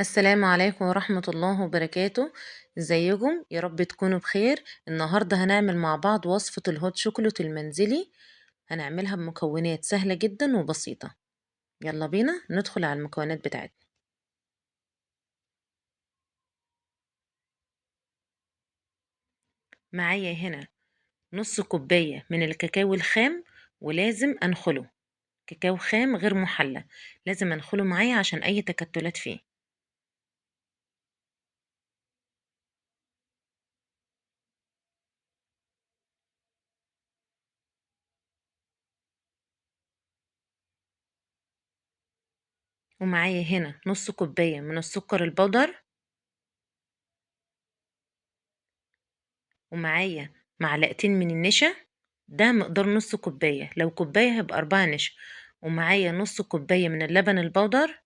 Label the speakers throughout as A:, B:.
A: السلام عليكم ورحمة الله وبركاته. ازيكم؟ يا رب تكونوا بخير. النهاردة هنعمل مع بعض وصفة الهوت شوكولات المنزلي. هنعملها بمكونات سهلة جدا وبسيطة. يلا بينا ندخل على المكونات بتاعتنا. معايا هنا نص كوباية من الكاكاو الخام، ولازم انخله. كاكاو خام غير محلى، لازم انخله معايا عشان اي تكتلات فيه. ومعايا هنا نص كوباية من السكر البودر، ومعايا معلقتين من النشا. ده مقدار نص كوباية، لو كوباية هيبقى 4 نشا. ومعايا نص كوباية من اللبن البودر،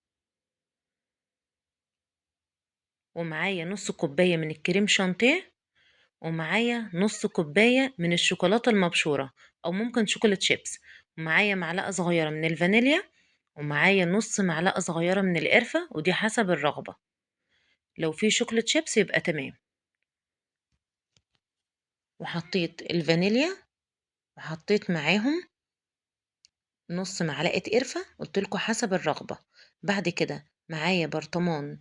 A: ومعايا نص كوباية من الكريم شانتيه، ومعايا نص كوباية من الشوكولاتة المبشورة أو ممكن شوكولاتة شيبس. ومعايا معلقة صغيرة من الفانيليا، ومعايا نص معلقة صغيرة من القرفة، ودي حسب الرغبة. لو في شوكولاتة شيبس يبقى تمام. وحطيت الفانيليا، وحطيت معاهم نص معلقة قرفة، قلتلكوا حسب الرغبة. بعد كده معايا برطمان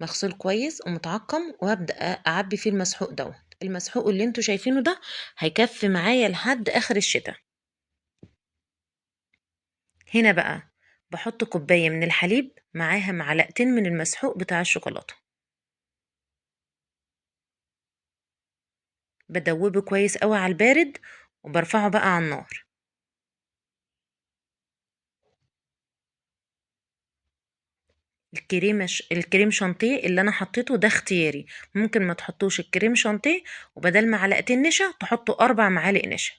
A: مغسول كويس ومتعقم، وهبدأ أعبي فيه المسحوق دوت. المسحوق اللي انتوا شايفينه ده هيكفي معايا لحد آخر الشتاء. هنا بقى بحط كوباية من الحليب معاها معلقتين من المسحوق بتاع الشوكولاتة، بدوبه كويس قوي على البارد، وبرفعه بقى على النار. الكريم شانتيه اللي انا حطيته ده اختياري، ممكن ما تحطوش الكريم شانتيه، وبدل معلقتين نشا تحطوا 4 معالق نشا.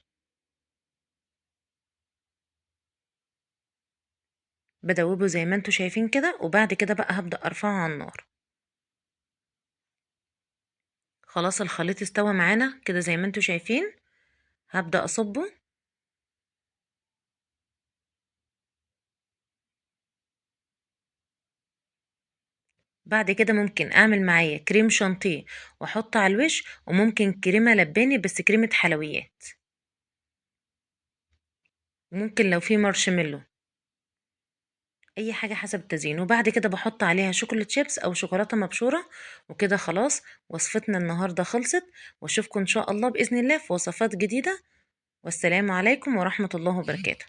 A: بدوبه زي ما انتوا شايفين كده، وبعد كده بقى هبدأ ارفعه على النار. خلاص الخليط استوى معانا كده زي ما انتوا شايفين. هبدأ اصبه. بعد كده ممكن اعمل معايا كريم شانتيه واحط على الوش، وممكن كريمة لباني بس كريمة حلويات، ممكن لو في مارشميلو، اي حاجة حسب التزيين. وبعد كده بحط عليها شوكولاتة شيبس او شوكولاتة مبشورة. وكده خلاص وصفتنا النهاردة خلصت، واشوفكم ان شاء الله بإذن الله في وصفات جديدة. والسلام عليكم ورحمة الله وبركاته.